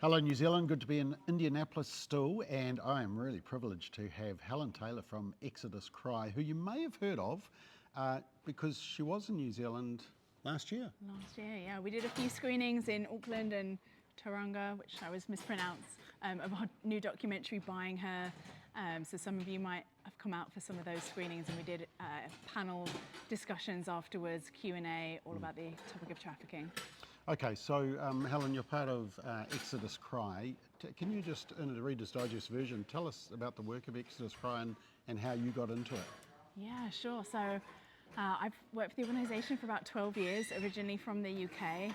Hello New Zealand, good to be in Indianapolis still, and I am really privileged to have Helen Taylor from Exodus Cry, who you may have heard of because she was in New Zealand last year. Last year, yeah. We did a few screenings in Auckland and Tauranga, which I always mispronounce, of our new documentary, Buying Her. So some of you might have come out for some of those screenings, and we did panel discussions afterwards, Q&A, all about the topic of trafficking. Okay, so Helen, you're part of Exodus Cry. Can you just, in a Reader's Digest version, tell us about the work of Exodus Cry and how you got into it? Yeah, sure. So I've worked for the organisation for about 12 years, originally from the UK,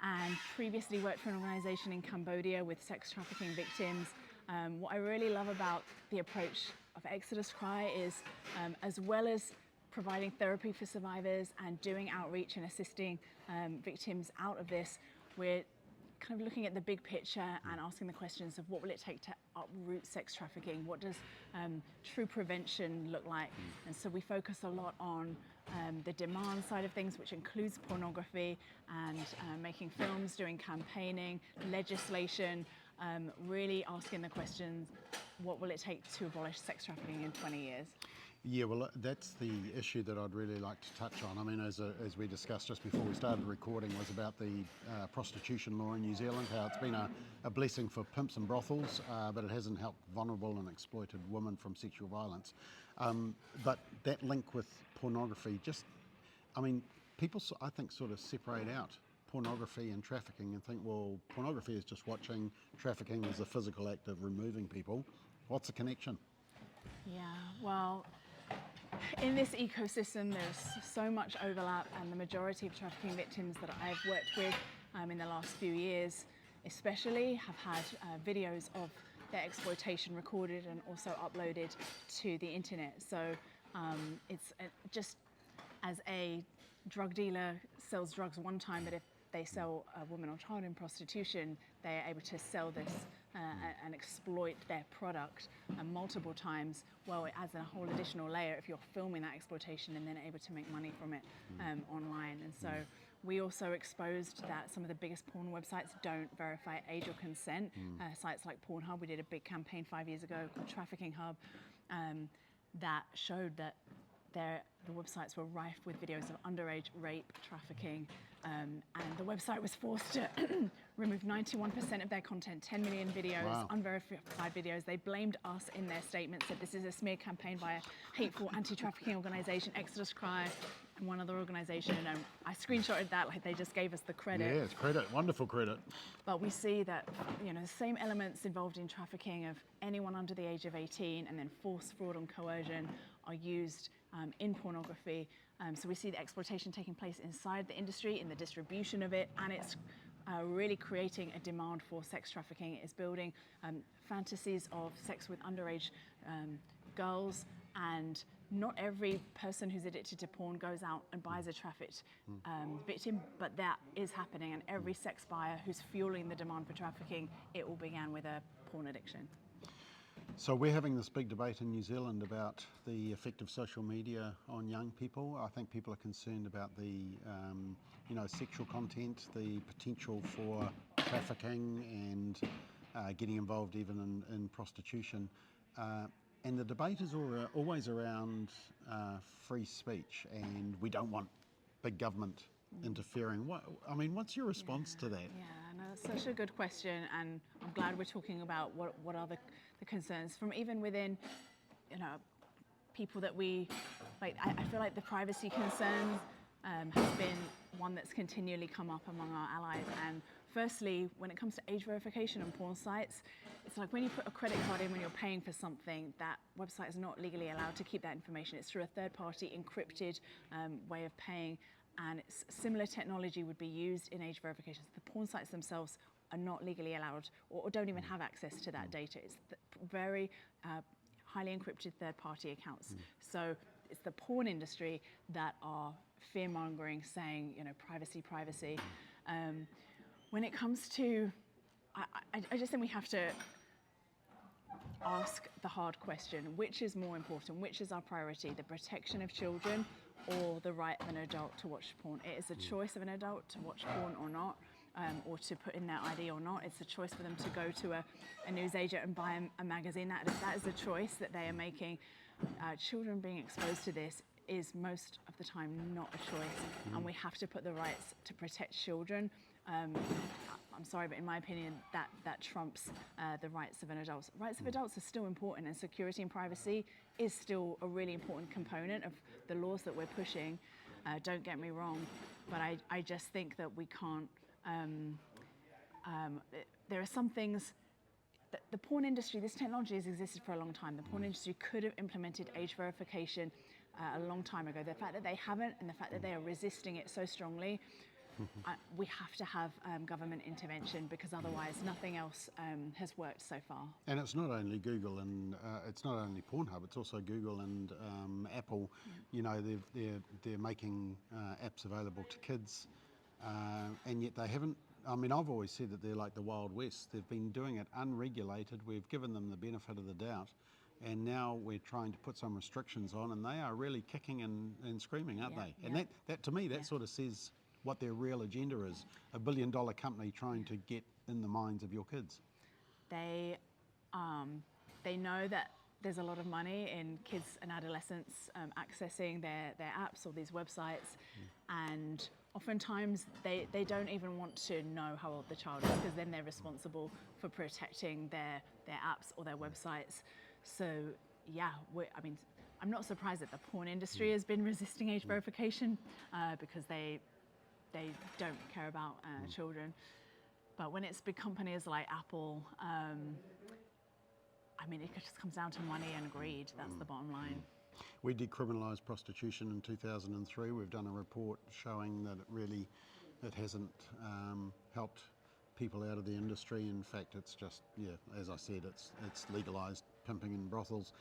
and previously worked for an organisation in Cambodia with sex trafficking victims. What I really love about the approach of Exodus Cry is, as well as providing therapy for survivors and doing outreach and assisting victims out of this, we're kind of looking at the big picture and asking the questions of what will it take to uproot sex trafficking? What does true prevention look like? And so we focus a lot on the demand side of things, which includes pornography and making films, doing campaigning, legislation, really asking the questions, what will it take to abolish sex trafficking in 20 years? Yeah, well, that's the issue that I'd really like to touch on. I mean, as we discussed just before we started recording, was about the prostitution law in New Zealand, how it's been a blessing for pimps and brothels, but it hasn't helped vulnerable and exploited women from sexual violence. But that link with pornography, people, I think, sort of separate out pornography and trafficking and think, well, pornography is just watching, trafficking is a physical act of removing people. What's the connection? Yeah, well, in this ecosystem, there's so much overlap, and the majority of trafficking victims that I've worked with in the last few years, especially, have had videos of their exploitation recorded and also uploaded to the internet. So it's just as a drug dealer sells drugs one time, but if they sell a woman or child in prostitution, they are able to sell this and exploit their product multiple times. Well, it adds a whole additional layer if you're filming that exploitation and then able to make money from it online. And so we also exposed that some of the biggest porn websites don't verify age or consent. Sites like Pornhub, we did a big campaign 5 years ago called Trafficking Hub that showed that the websites were rife with videos of underage rape, trafficking, and the website was forced to remove 91% of their content, 10 million videos, Wow. Unverified videos. They blamed us in their statement, said this is a smear campaign by a hateful anti-trafficking organisation, Exodus Cry, and one other organisation. And I screenshotted that, like they just gave us the credit. Yeah, it's credit, wonderful credit. But we see that, the same elements involved in trafficking of anyone under the age of 18 and then force, fraud and coercion are used in pornography. So we see the exploitation taking place inside the industry, in the distribution of it, and it's really creating a demand for sex trafficking. It's building fantasies of sex with underage girls, and not every person who's addicted to porn goes out and buys a trafficked victim, but that is happening, and every sex buyer who's fueling the demand for trafficking, it all began with a porn addiction. So we're having this big debate in New Zealand about the effect of social media on young people. I think people are concerned about the, sexual content, the potential for trafficking and getting involved even in prostitution. And the debate is always around free speech, and we don't want big government interfering. What's your response to that? Yeah, no, that's such a good question, and I'm glad we're talking about what are the concerns from even within, people that we like. I feel like the privacy concerns has been one that's continually come up among our allies. And firstly, when it comes to age verification on porn sites, it's like when you put a credit card in when you're paying for something, that website is not legally allowed to keep that information. It's through a third-party encrypted way of paying. And similar technology would be used in age verifications. The porn sites themselves are not legally allowed or don't even have access to that data. It's very highly encrypted third-party accounts. So it's the porn industry that are fear-mongering, saying, privacy, privacy. When it comes to, I just think we have to ask the hard question, which is more important? Which is our priority, the protection of children or the right of an adult to watch porn? It is a choice of an adult to watch porn or not. or to put in their ID or not. It's a choice for them to go to a newsagent and buy a magazine. That is a choice that they are making. Children being exposed to this is most of the time not a choice, and we have to put the rights to protect children. I'm sorry, but in my opinion, that trumps the rights of an adult. Rights of adults are still important, and security and privacy is still a really important component of the laws that we're pushing. Don't get me wrong, but I just think that we can't. There are some things. The porn industry, this technology has existed for a long time. The porn industry could have implemented age verification a long time ago. The fact that they haven't, and the fact that they are resisting it so strongly, we have to have government intervention, because otherwise nothing else has worked so far. And it's not only Google and it's not only Pornhub, it's also Google and Apple. You know, they're making apps available to kids, and yet they haven't. I mean, I've always said that they're like the Wild West. They've been doing it unregulated. We've given them the benefit of the doubt, and now we're trying to put some restrictions on, and they are really kicking and screaming, aren't they? And that to me, that sort of says what their real agenda is: a $1 billion company trying to get in the minds of your kids. They know that there's a lot of money in kids and adolescents accessing their apps or these websites, and oftentimes they don't even want to know how old the child is, because then they're responsible for protecting their apps or their websites. So yeah, I mean, I'm not surprised that the porn industry has been resisting age verification, because they don't care about children. But when it's big companies like Apple, I mean, it just comes down to money and greed. That's the bottom line. We decriminalised prostitution in 2003. We've done a report showing that it hasn't helped people out of the industry. In fact, it's just, as I said, it's legalised pimping in brothels.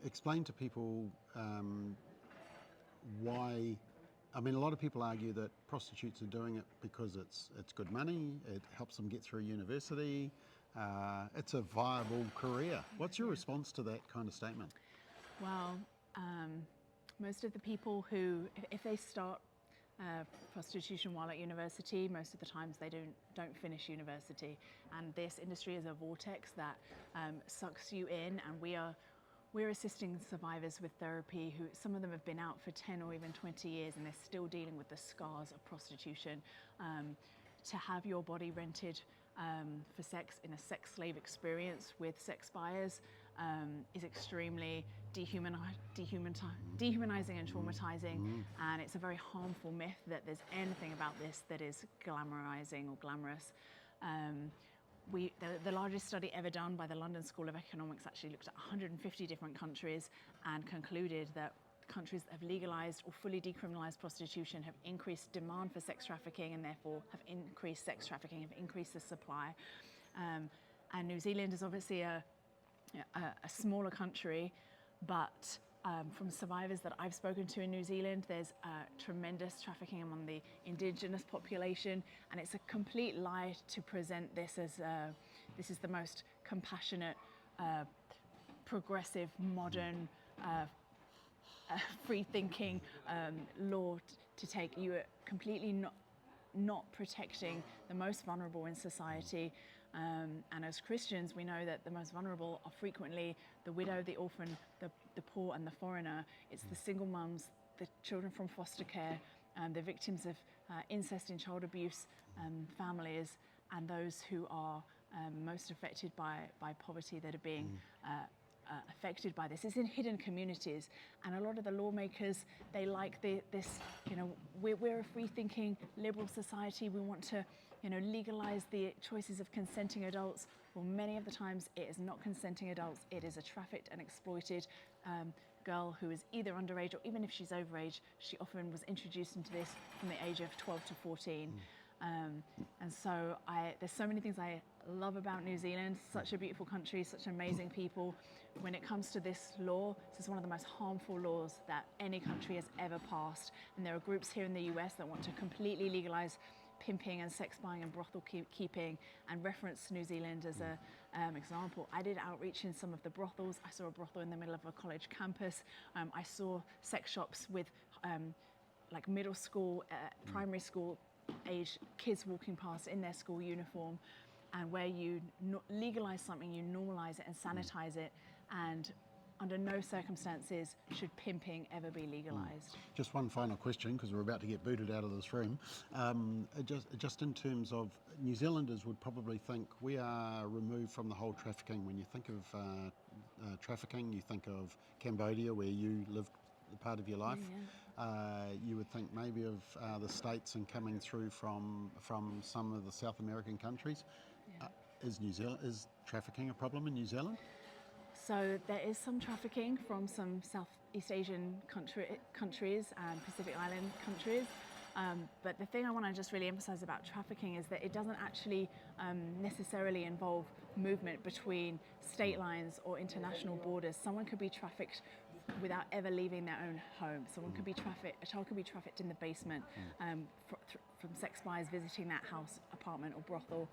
Explain to people why. I mean, a lot of people argue that prostitutes are doing it because it's good money, it helps them get through university, it's a viable career. What's your response to that kind of statement? Well, most of the people who, if they start prostitution while at university, most of the times they don't finish university, and this industry is a vortex that sucks you in, and we're assisting survivors with therapy who, some of them have been out for 10 or even 20 years, and they're still dealing with the scars of prostitution. To have your body rented for sex in a sex slave experience with sex buyers is extremely dehumanizing and traumatizing, and it's a very harmful myth that there's anything about this that is glamorizing or glamorous. The largest study ever done by the London School of Economics actually looked at 150 different countries and concluded that countries that have legalized or fully decriminalized prostitution have increased demand for sex trafficking, and therefore have increased sex trafficking, have increased the supply. And New Zealand is obviously a smaller country, but from survivors that I've spoken to in New Zealand, there's tremendous trafficking among the indigenous population, and it's a complete lie to present this as this is the most compassionate, progressive, modern, free-thinking law to take. You are completely not protecting the most vulnerable in society. And as Christians, we know that the most vulnerable are frequently the widow, the orphan, the poor, and the foreigner. It's the single mums, the children from foster care, the victims of incest and child abuse families, and those who are most affected by poverty, that are being affected by this. It's in hidden communities, and a lot of the lawmakers, they like this, we're a free-thinking liberal society. We want to legalize the choices of consenting adults. Well, many of the times it is not consenting adults. It is a trafficked and exploited girl who is either underage, or even if she's overage, she often was introduced into this from the age of 12 to 14. And so there's so many things I love about New Zealand. Such a beautiful country, such amazing people. When it comes to this law, this is one of the most harmful laws that any country has ever passed. And there are groups here in the US that want to completely legalize pimping and sex buying and brothel keeping, and reference New Zealand as an example. I did outreach in some of the brothels. I saw a brothel in the middle of a college campus. I saw sex shops with like middle school, primary school age kids walking past in their school uniform, and where you legalize something, you normalize it and sanitize it, and under no circumstances should pimping ever be legalized. Just one final question, because we're about to get booted out of this room. Just in terms of, New Zealanders would probably think we are removed from the whole trafficking. When you think of trafficking, you think of Cambodia, where you lived part of your life. You would think maybe of the States and coming through from some of the South American countries. Is trafficking a problem in New Zealand? So there is some trafficking from some Southeast Asian countries and Pacific Island countries. But the thing I want to just really emphasize about trafficking is that it doesn't actually necessarily involve movement between state lines or international borders. Someone could be trafficked without ever leaving their own home. A child could be trafficked in the basement from sex buyers visiting that house, apartment or brothel.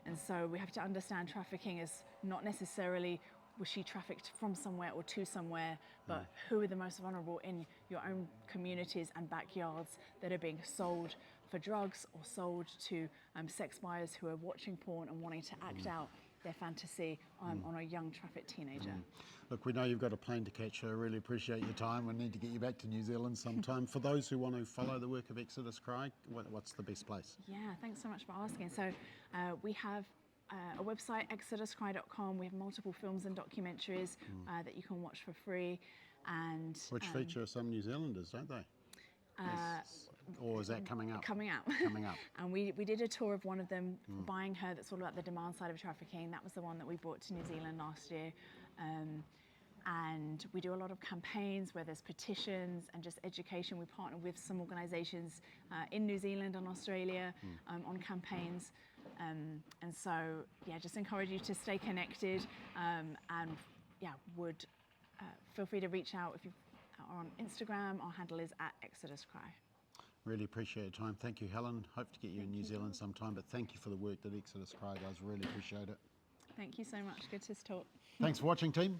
And so we have to understand trafficking as not necessarily was she trafficked from somewhere or to somewhere, but who are the most vulnerable in your own communities and backyards that are being sold for drugs or sold to sex buyers who are watching porn and wanting to act out their fantasy on a young trafficked teenager. Look, we know you've got a plane to catch, so I really appreciate your time. We need to get you back to New Zealand sometime. For those who want to follow the work of Exodus Cry, what's the best place? Yeah, thanks so much for asking. So we have a website, exoduscry.com. We have multiple films and documentaries that you can watch for free. And which feature some New Zealanders, don't they? Or is that coming up? Coming out. Coming up. And we did a tour of one of them, Buying Her, that's all about the demand side of trafficking. That was the one that we brought to New Zealand last year. And we do a lot of campaigns where there's petitions and just education. We partner with some organisations in New Zealand and Australia on campaigns. And so, yeah, just encourage you to stay connected and, yeah, would feel free to reach out if you are on Instagram. Our handle is @ExodusCry. Really appreciate your time. Thank you, Helen. Hope to get you in New Zealand sometime, but thank you for the work that Exodus Cry does. Really appreciate it. Thank you so much. Good to talk. Thanks for watching, team.